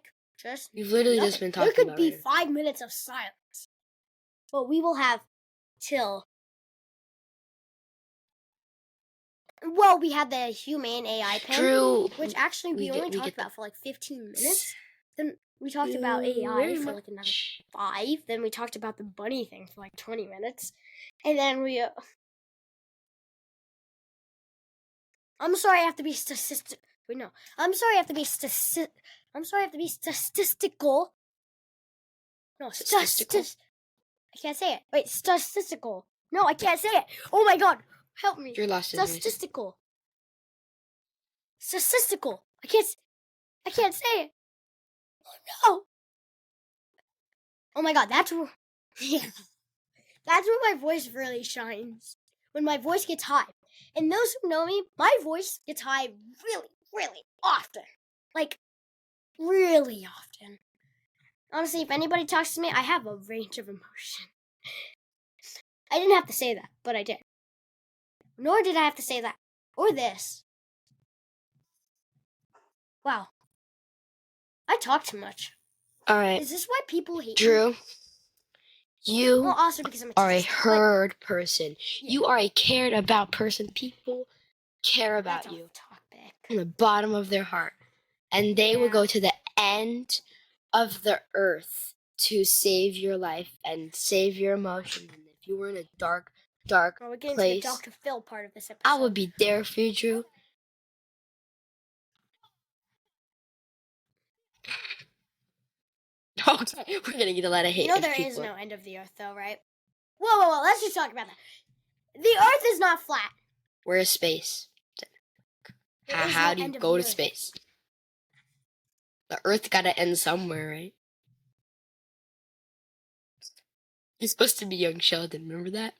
You've literally just been talking about it. There could be 5 minutes of silence. But we will have till. Well, we had the Humane AI Pin. True. Which actually we only talked about for like 15 minutes. Then we talked about AI for like another 5. Then we talked about the bunny thing for like 20 minutes. And then we... I'm sorry I have to be statistical. Wait, no. I'm sorry I have to be statistical. No, statistical. I can't say it. Wait, statistical. No, I can't say it. Oh my God. Help me. You're lost in Statistical. Statistical. I can't say it. Oh no. Oh my God, that's where my voice really shines. When my voice gets high. And those who know me, my voice gets high really, really often. Like, really often. Honestly, if anybody talks to me, I have a range of emotion. I didn't have to say that, but I did. Nor did I have to say that. Or this. Wow. I talk too much. Alright. Is this why people hate me? Drew, you also because I'm are a heard person. Yeah. You are a cared about person. People care about you. From the bottom of their heart. And they will go to the end of the earth to save your life and save your emotions. And if you were in a dark We're getting place, to the Dr. Phil part of this episode. I would be there for you, Drew. Okay, we're gonna get a lot of hate. You know there is no end of the earth, though, right? Whoa! Let's just talk about that. The earth is not flat. We're in space. How do you go to space? The earth gotta end somewhere, right? You're supposed to be young Sheldon, remember that?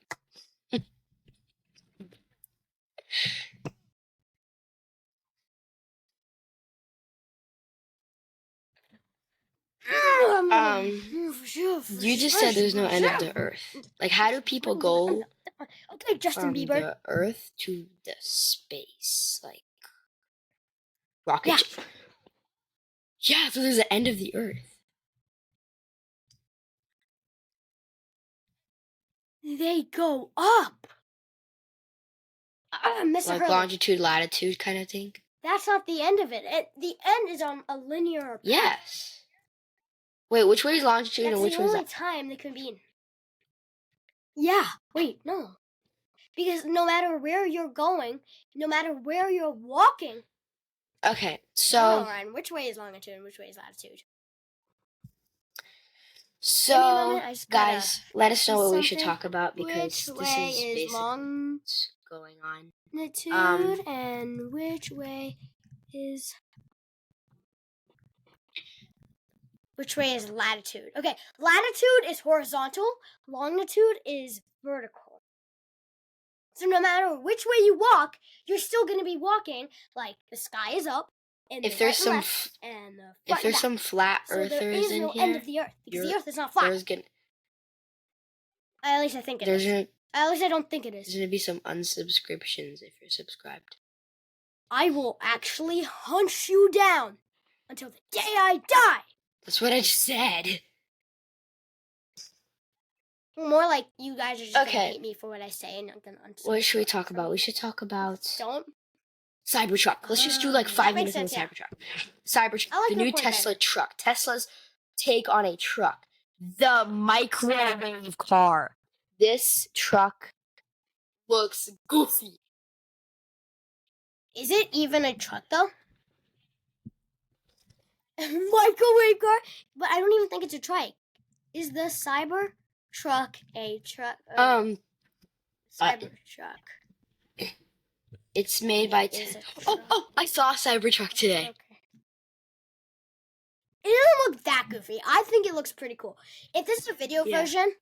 You just said there's no end of the earth. Like, how do people go Justin from Bieber. the earth to the space? Like, rocket? Yeah, so there's the end of the earth. They go up. Like longitude, latitude kind of thing? That's not the end of it. The end is on a linear path. Yes. Wait, which way is longitude and which way is that? That's the only time they can be in. Yeah. Wait, no. Because no matter where you're going, no matter where you're walking. Okay, so. I don't know, Ryan, which way is longitude and which way is latitude? So, guys, let us know what we should talk about because which this way is is basically long what's going on. Longitude and which way is latitude? Okay, latitude is horizontal, longitude is vertical. So no matter which way you walk, you're still going to be walking like the sky is up and if there's some if there's some flat earthers there is in no here, end of the earth because the earth is not flat. At least I think it is. At least I don't think it is. There's going to be some unsubscriptions if you're subscribed. I will actually hunt you down until the day I die. That's what I just said. More like you guys are just gonna hate me for what I say and not gonna unsubscribe. What should we talk about? We should talk about Cybertruck. Let's just do like 5 minutes on Cybertruck. Cybertruck, the new Tesla truck. Tesla's take on a truck. The microwave car. This truck looks goofy. Is it even a truck though? Microwave car? But I don't even think it's a truck. Is the Cybertruck a truck? Cybertruck. It's made by I saw a Cybertruck today. Okay. It doesn't look that goofy. I think it looks pretty cool. If this is a video version,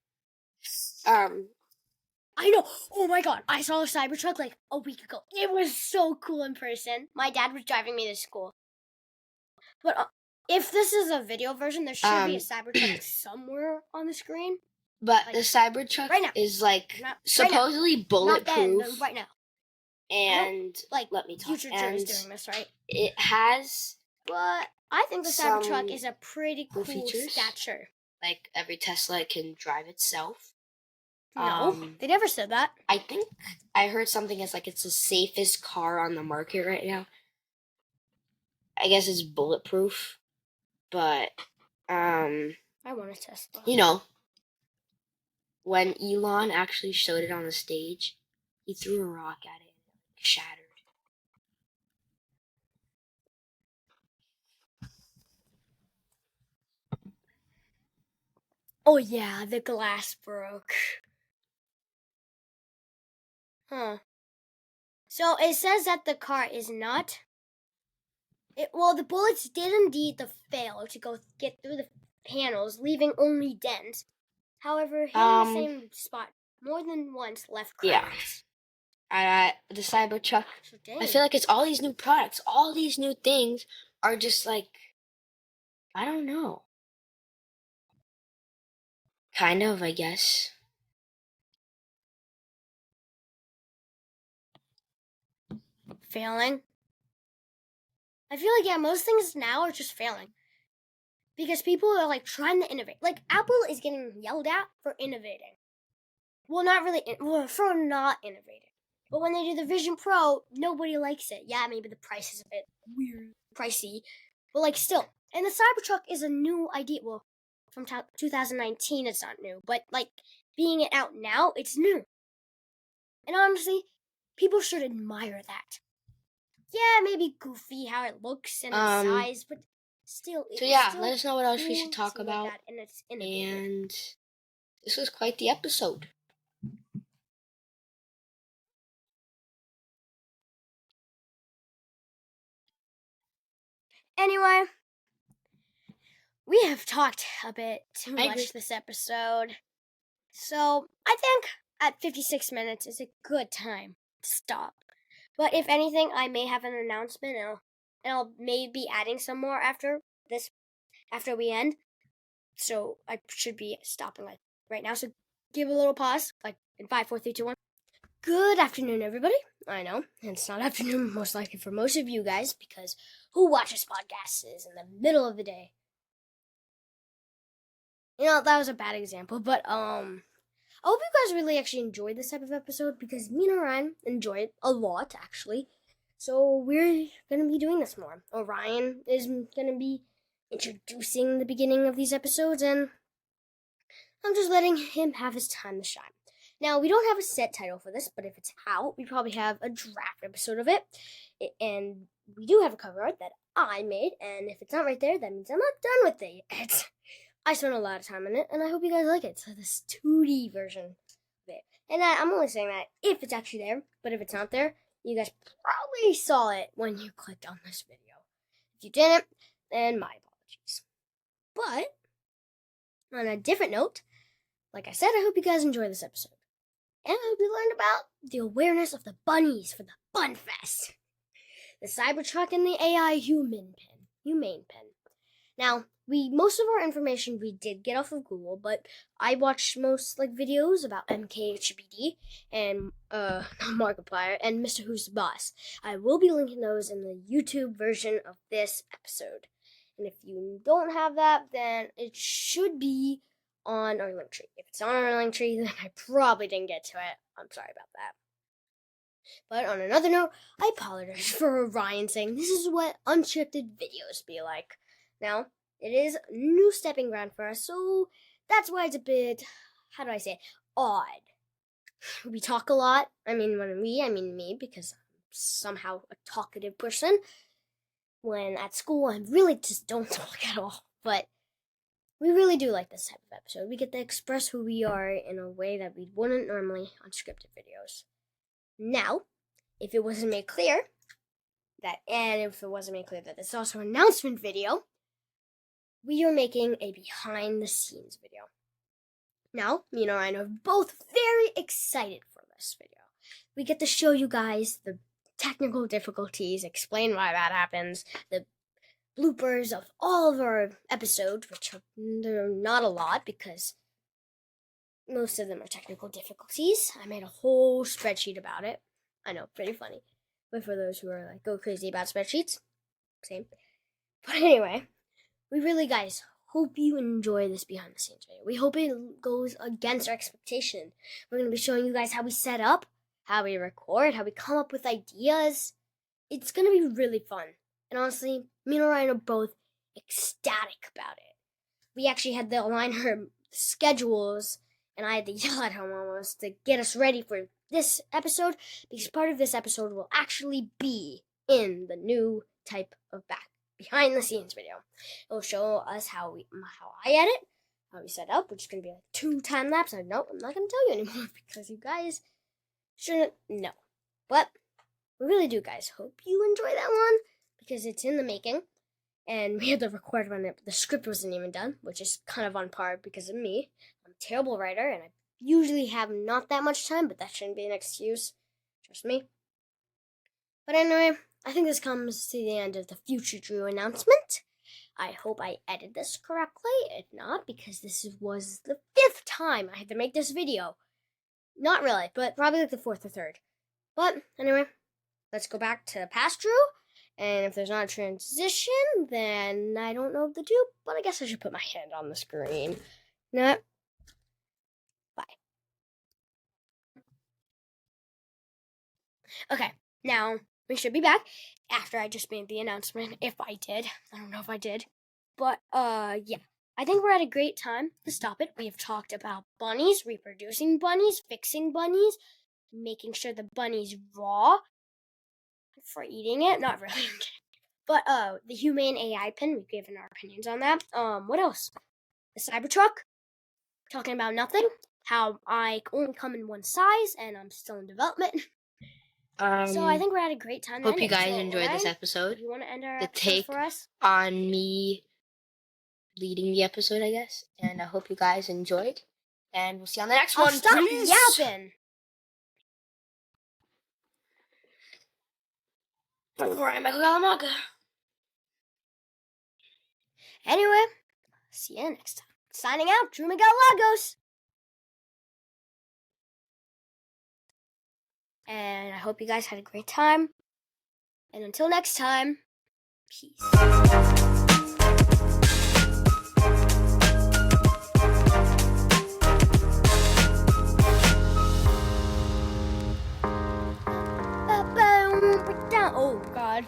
I know. Oh my god, I saw a Cybertruck like a week ago. It was so cool in person. My dad was driving me to school. But if this is a video version, there should be a Cybertruck somewhere on the screen. But like, the Cybertruck is like supposedly bulletproof. Not then, right now. And like let me talk. Future is doing this, right? It has, but I think the Cybertruck is a pretty cool stature. Like every Tesla can drive itself. No, they never said that. I think I heard something as like it's the safest car on the market right now. I guess it's bulletproof, but I want a Tesla. You know, when Elon actually showed it on the stage, he threw a rock at it and it shattered. Oh yeah, the glass broke. Huh. So it says that the car is not. The bullets did indeed fail to go get through the panels, leaving only dents. However, hitting the same spot more than once left cracks. Yeah. The Cybertruck. I feel like it's all these new products, all these new things are just like, I don't know. Kind of, I guess. Failing? I feel like, most things now are just failing. Because people are, like, trying to innovate. Like, Apple is getting yelled at for innovating. Well, not really, for not innovating. But when they do the Vision Pro, nobody likes it. Yeah, maybe the price is a bit weird, pricey. But, like, still, And the Cybertruck is a new idea. Well, from 2019, it's not new, but like being it out now, it's new. And honestly, people should admire that. Yeah, maybe goofy how it looks and the size, but still. So yeah, let us know what else we should talk about. And it's innovative. And this was quite the episode. Anyway, we have talked a bit too much this episode. So I think at 56 minutes is a good time to stop. But if anything, I may have an announcement and I'll maybe be adding some more after we end. So I should be stopping like right now. So give a little pause, like in 5, 4, 3, 2, 1. Good afternoon, everybody. I know it's not afternoon, most likely for most of you guys, because who watches podcasts is in the middle of the day. That was a bad example, but I hope you guys really actually enjoyed this type of episode, because me and Orion enjoy it a lot, actually. So we're going to be doing this more. Orion is going to be introducing the beginning of these episodes, and I'm just letting him have his time to shine. Now, we don't have a set title for this, but if it's out, we probably have a draft episode of it. And we do have a cover art that I made, and if it's not right there, that means I'm not done with it yet. I spent a lot of time on it, and I hope you guys like it. So this 2D version of it. And I'm only saying that if it's actually there, but if it's not there, you guys probably saw it when you clicked on this video. If you didn't, then my apologies. But, on a different note, like I said, I hope you guys enjoy this episode. And I hope you learned about the awareness of the bunnies for the Bun Fest, the Cybertruck, and the AI Humane Pin. Now, most of our information we did get off of Google, but I watched most videos about MKHBD and Markiplier and Mr. Who's the Boss. I will be linking those in the YouTube version of this episode. And if you don't have that, then it should be on our link tree. If it's on our link tree, then I probably didn't get to it. I'm sorry about that. But on another note, I apologize for Orion saying this is what unscripted videos be like. Now, it is a new stepping ground for us, so that's why it's a bit, odd. We talk a lot. I mean me, because I'm somehow a talkative person. When at school, I really just don't talk at all. But we really do like this type of episode. We get to express who we are in a way that we wouldn't normally on scripted videos. Now, if it wasn't made clear that it's also an announcement video, we are making a behind the scenes video. Now, me and Orion are both very excited for this video. We get to show you guys the technical difficulties, explain why that happens, the bloopers of all of our episodes, which are not a lot because most of them are technical difficulties. I made a whole spreadsheet about it. I know, pretty funny. But for those who are go crazy about spreadsheets, same. But anyway, we really, guys, hope you enjoy this behind the scenes video. We hope it goes against our expectation. We're going to be showing you guys how we set up, how we record, how we come up with ideas. It's going to be really fun. And honestly, me and Orion are both ecstatic about it. We actually had to align her schedules, and I had to yell at her almost to get us ready for this episode, because part of this episode will actually be in the new type of behind the scenes video. It will show us how I edit, how we set up, which is going to be 2 time lapse. No, I'm not going to tell you anymore because you guys shouldn't know. But we really do, guys. Hope you enjoy that one, because it's in the making, and we had to record when the script wasn't even done, which is kind of on par because of me. I'm a terrible writer, and I usually have not that much time, but that shouldn't be an excuse. Trust me. But anyway, I think this comes to the end of the Future Drew announcement. I hope I edited this correctly. If not, because this was the 5th time I had to make this video. Not really, but probably the 4th or 3rd. But anyway, let's go back to past Drew. And if there's not a transition, then I don't know what to do, but I guess I should put my hand on the screen. No. Bye. Okay, now we should be back after I just made the announcement. If I did. I don't know if I did. But yeah. I think we're at a great time to stop it. We have talked about bunnies, reproducing bunnies, fixing bunnies, making sure the bunny's raw for eating it. Not really. But the Humane AI Pin, we've given our opinions on that. What else? The Cybertruck, talking about nothing. How I only come in one size and I'm still in development. So I think we're at a great time. Hope you guys enjoyed this episode. You want to end our The episode take for us? on me leading the episode, I guess. And I hope you guys enjoyed. And we'll see you on the next one. Stop Peace. yapping. Anyway, see you next time. Signing out, Drew Miguel Lagos. And I hope you guys had a great time. And until next time, peace. Oh, God.